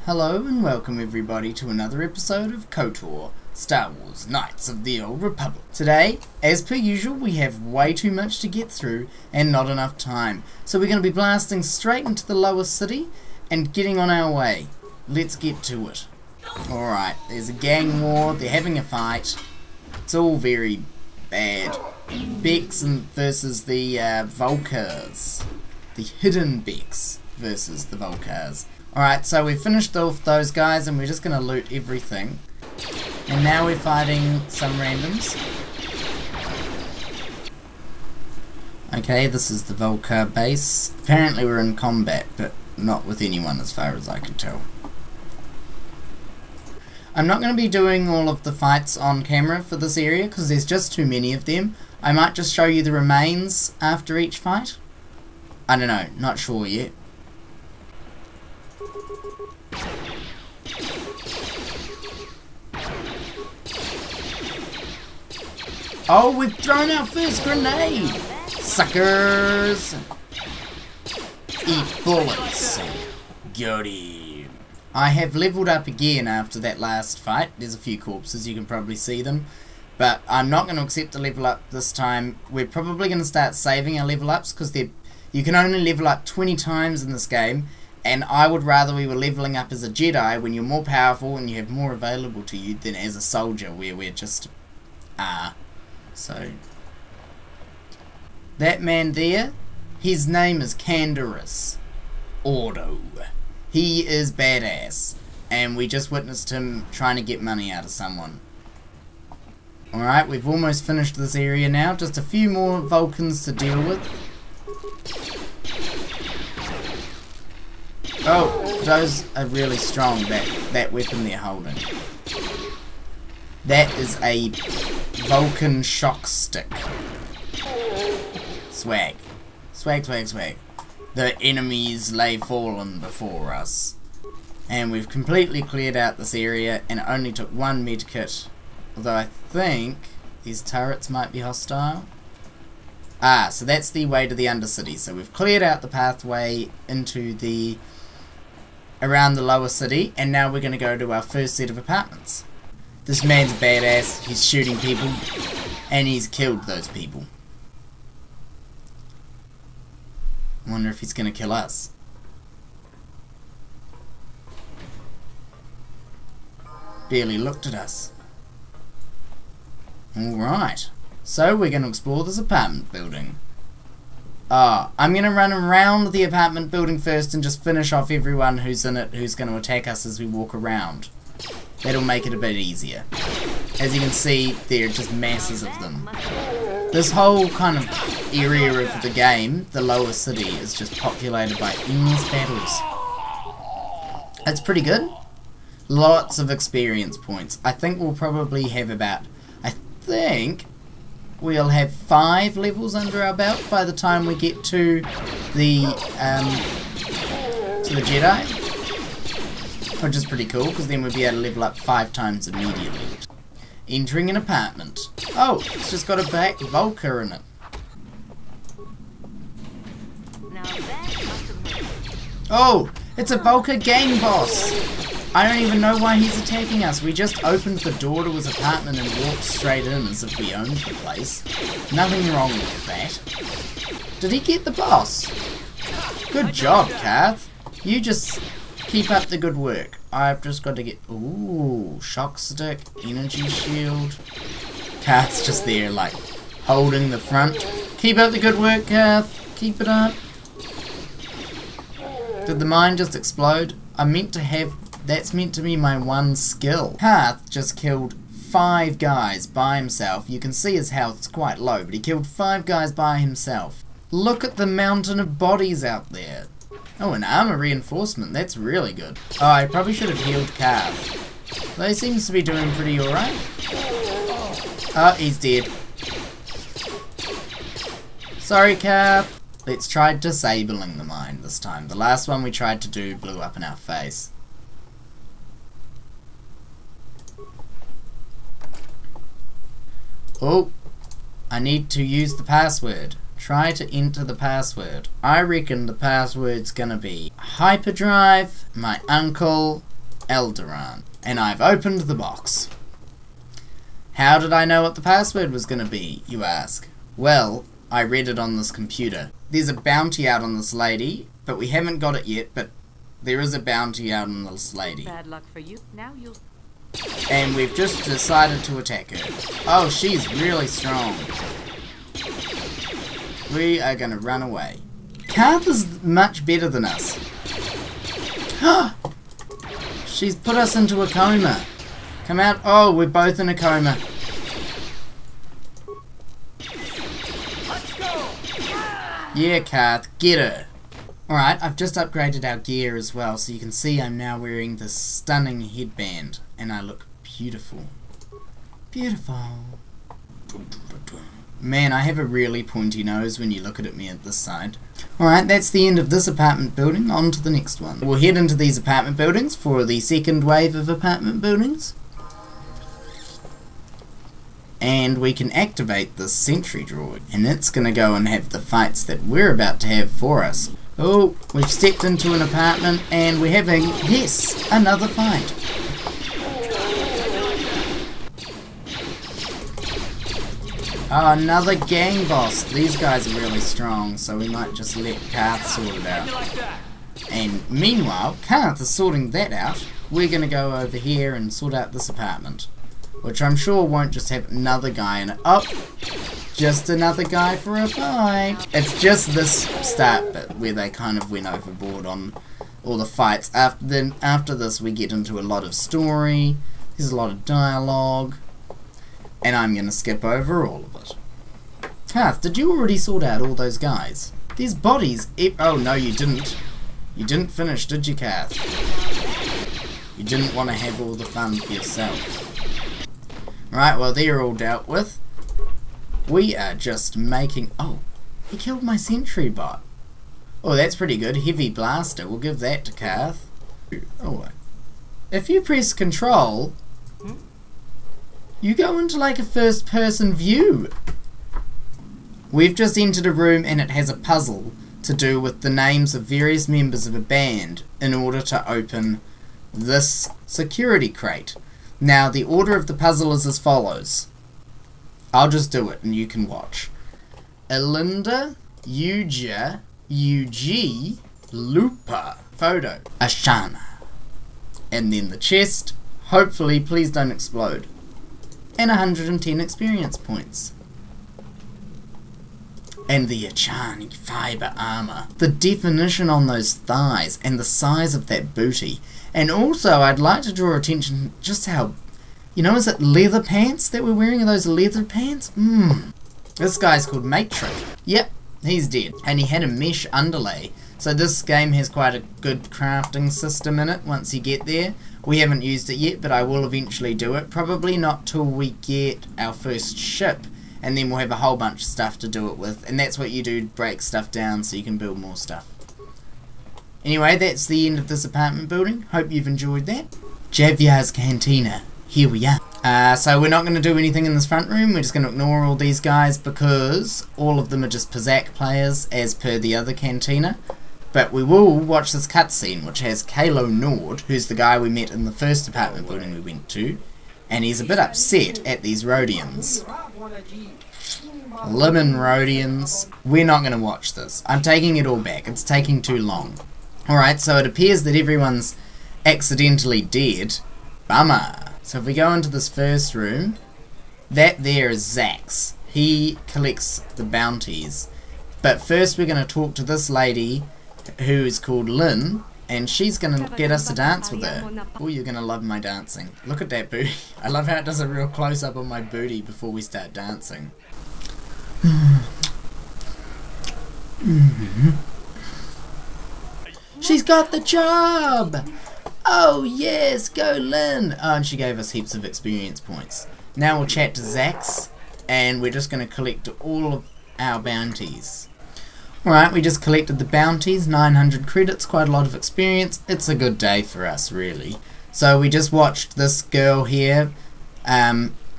Hello and welcome everybody to another episode of KOTOR, Star Wars Knights of the Old Republic. Today, as per usual, we have way too much to get through and not enough time. So we're going to be blasting straight into the Lower City and getting on our way. Let's get to it. Alright, there's a gang war, they're having a fight. It's all very bad. Beks versus the Vulcars. The Hidden Beks versus the Vulcars. Alright, so we've finished off those guys and we're just going to loot everything. And now we're fighting some randoms. Okay, this is the Vulcar base. Apparently we're in combat, but not with anyone as far as I can tell. I'm not going to be doing all of the fights on camera for this area because there's just too many of them. I might just show you the remains after each fight. I don't know, not sure yet. Oh, we've thrown our first grenade! Suckers! Eat bullets! Got him! I have leveled up again after that last fight. There's a few corpses, you can probably see them. But I'm not going to accept a level up this time. We're probably going to start saving our level ups because you can only level up 20 times in this game. And I would rather we were leveling up as a Jedi when you're more powerful and you have more available to you than as a soldier where we're just So, that man there, his name is Candaris Ordo. He is badass, and we just witnessed him trying to get money out of someone. Alright, we've almost finished this area now, just a few more Vulcans to deal with. Oh, those are really strong, that weapon they're holding. That is a Vulcan shock stick. Swag. Swag, swag, swag. The enemies lay fallen before us. And we've completely cleared out this area and it only took one medkit. Although I think these turrets might be hostile. So that's the way to the Undercity. So we've cleared out the pathway into around the Lower City, and now we're going to go to our first set of apartments. This man's badass, he's shooting people, and he's killed those people. I wonder if he's going to kill us. Barely looked at us. Alright, so we're going to explore this apartment building. I'm going to run around the apartment building first and just finish off everyone who's in it who's going to attack us as we walk around. That'll make it a bit easier. As you can see, there are just masses of them. This whole kind of area of the game, the Lower City, is just populated by endless battles. It's pretty good. Lots of experience points. I think we'll probably have we'll have 5 levels under our belt by the time we get to the Jedi. Which is pretty cool, because then we'll be able to level up 5 times immediately. Entering an apartment. Oh, it's just got a black Vulcar in it. Oh, it's a Vulcar gang boss! I don't even know why he's attacking us. We just opened the door to his apartment and walked straight in as if we owned the place. Nothing wrong with that. Did he get the boss? Good job, Kath. You just keep up the good work. I've just got to get... Ooh, shock stick, energy shield. Kath's just there, like, holding the front. Keep up the good work, Kath. Keep it up. Did the mine just explode? That's meant to be my one skill. Kath just killed 5 guys by himself. You can see his health's quite low, but he killed 5 guys by himself. Look at the mountain of bodies out there. Oh, an armor reinforcement. That's really good. Oh, I probably should have healed Kath. Though he seems to be doing pretty alright. Oh, he's dead. Sorry, Kath. Let's try disabling the mine this time. The last one we tried to do blew up in our face. Oh, I need to use the password. Try to enter the password. I reckon the password's gonna be hyperdrive, my uncle, Alderaan. And I've opened the box. How did I know what the password was going to be, you ask? Well, I read it on this computer. There's a bounty out on this lady, but we haven't got it yet, but there is a bounty out on this lady. Bad luck for you. Now you'll... And we've just decided to attack her. Oh, she's really strong. We are going to run away. Karth is much better than us. She's put us into a coma. Come out. Oh, we're both in a coma. Yeah, Karth, get her. Alright, I've just upgraded our gear as well, so you can see I'm now wearing this stunning headband, and I look beautiful. Beautiful. Man, I have a really pointy nose when you look at me at this side. Alright, that's the end of this apartment building. On to the next one. We'll head into these apartment buildings for the second wave of apartment buildings. And we can activate this sentry droid. And it's going to go and have the fights that we're about to have for us. Oh, we've stepped into an apartment and we're having, yes, another fight. Oh, another gang boss. These guys are really strong, so we might just let Karth sort it out. And meanwhile, Karth is sorting that out. We're going to go over here and sort out this apartment. Which I'm sure won't just have another guy in it. Oh, just another guy for a fight. It's just this start bit where they kind of went overboard on all the fights. After this we get into a lot of story. There's a lot of dialogue. And I'm going to skip over all of it. Karth, did you already sort out all those guys? There's bodies. Oh, no, you didn't. You didn't finish, did you, Karth? You didn't want to have all the fun for yourself. Right, well, they're all dealt with. We are just making... Oh, he killed my sentry bot. Oh, that's pretty good. Heavy blaster. We'll give that to Karth. Oh, if you press control... You go into like a first-person view. We've just entered a room and it has a puzzle to do with the names of various members of a band in order to open this security crate. Now, the order of the puzzle is as follows. I'll just do it and you can watch. Elinda, Uja, UG, Lupa, Photo, Ashana. And then the chest. Hopefully, please don't explode. And 110 experience points. And the Achani fiber armor. The definition on those thighs and the size of that booty. And also, I'd like to draw attention just how, you know, is it leather pants that we're wearing? Are those leather pants? This guy's called Matrix. Yep, he's dead. And he had a mesh underlay. So this game has quite a good crafting system in it once you get there. We haven't used it yet, but I will eventually do it. Probably not till we get our first ship. And then we'll have a whole bunch of stuff to do it with. And that's what you do, break stuff down so you can build more stuff. Anyway, that's the end of this apartment building. Hope you've enjoyed that. Javier's Cantina. Here we are. So we're not going to do anything in this front room. We're just going to ignore all these guys because all of them are just poTATEoh players as per the other cantina. But we will watch this cutscene which has Kalo Nord, who's the guy we met in the first apartment building we went to. And he's a bit upset at these Rhodians. Lemon Rhodians. We're not going to watch this. I'm taking it all back. It's taking too long. Alright, so it appears that everyone's accidentally dead. Bummer. So if we go into this first room, that there is Zax. He collects the bounties. But first we're going to talk to this lady who is called Lynn, and she's going to get us to dance with her. Oh, you're going to love my dancing. Look at that booty. I love how it does a real close-up on my booty before we start dancing. She's got the job! Oh yes, go Lynn! Oh, and she gave us heaps of experience points. Now we'll chat to Zax, and we're just going to collect all of our bounties. Alright, we just collected the bounties, 900 credits, quite a lot of experience. It's a good day for us, really. So we just watched this girl here,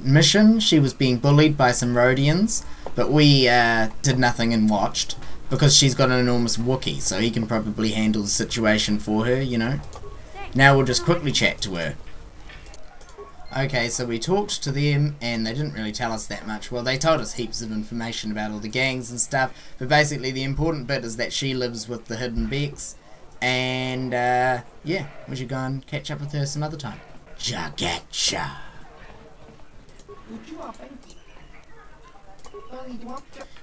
mission. She was being bullied by some Rhodians, but we did nothing and watched. Because she's got an enormous Wookiee, so he can probably handle the situation for her, you know. Now we'll just quickly chat to her. Okay, so we talked to them, and they didn't really tell us that much. Well, they told us heaps of information about all the gangs and stuff, but basically the important bit is that she lives with the Hidden Beks, and, yeah, we should go and catch up with her some other time. Jagacha!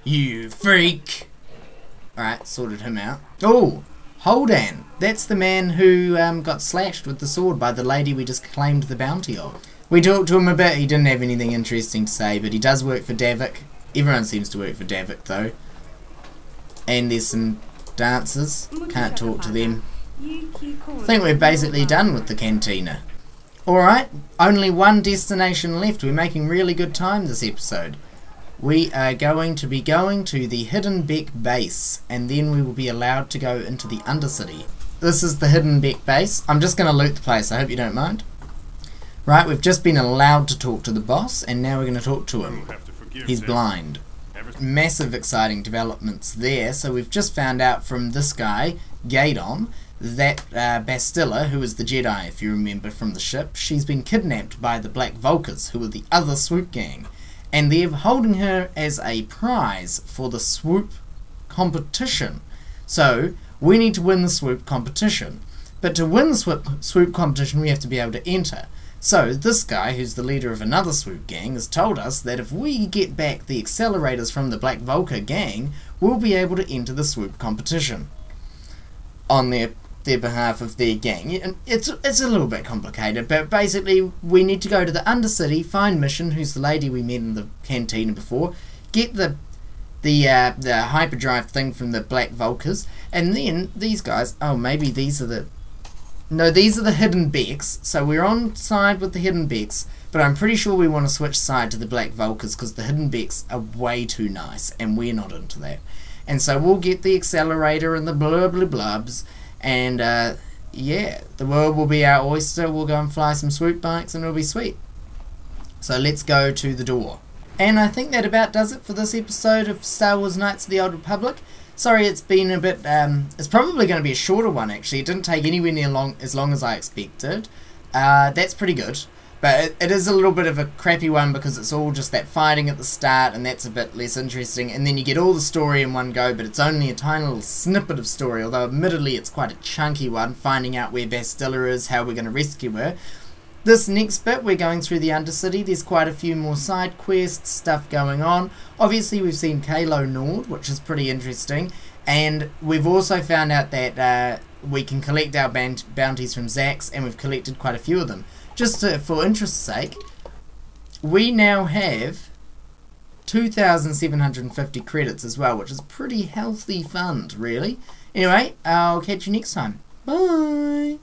You freak! Alright, sorted him out. Oh! Holdan! That's the man who got slashed with the sword by the lady we just claimed the bounty of. We talked to him a bit, he didn't have anything interesting to say, but he does work for Davik. Everyone seems to work for Davik though. And there's some dancers, can't talk to them. I think we're basically done with the cantina. Alright, only one destination left. We're making really good time this episode. We are going to be going to the Hidden Bek base, and then we will be allowed to go into the Undercity. This is the Hidden Bek base. I'm just going to loot the place, I hope you don't mind. Right, we've just been allowed to talk to the boss, and now we're going to talk to him. He's blind. Massive exciting developments there. So we've just found out from this guy, Gadon, that Bastilla, who is the Jedi, if you remember from the ship, she's been kidnapped by the Black Vulkars, who are the other swoop gang. And they're holding her as a prize for the swoop competition. So, we need to win the swoop competition. But to win the swoop competition, we have to be able to enter. So, this guy, who's the leader of another swoop gang, has told us that if we get back the accelerators from the Black Vulkar gang, we'll be able to enter the swoop competition on their behalf of their gang. And it's a little bit complicated, but basically we need to go to the Undercity, find Mission, who's the lady we met in the cantina before, get the hyperdrive thing from the Black Vulkars, and then these guys, oh maybe these are the, no, these are the Hidden Beks, so we're on side with the Hidden Beks, but I'm pretty sure we want to switch side to the Black Vulkars because the Hidden Beks are way too nice, and we're not into that. And so we'll get the accelerator and the blah blah blubs, and yeah, the world will be our oyster. We'll go and fly some swoop bikes and it'll be sweet. So let's go to the door. And I think that about does it for this episode of Star Wars Knights of the Old Republic. Sorry it's been a bit, it's probably going to be a shorter one actually. It didn't take anywhere near as long as I expected. That's pretty good. But it is a little bit of a crappy one because it's all just that fighting at the start, and that's a bit less interesting. And then you get all the story in one go, but it's only a tiny little snippet of story, although admittedly it's quite a chunky one, finding out where Bastilla is, how we're going to rescue her. This next bit, we're going through the Undercity. There's quite a few more side quests, stuff going on. Obviously we've seen Kalo Nord, which is pretty interesting. And we've also found out that we can collect our bounties from Zax, and we've collected quite a few of them. Just for interest's sake, we now have 2,750 credits as well, which is a pretty healthy fund, really. Anyway, I'll catch you next time. Bye!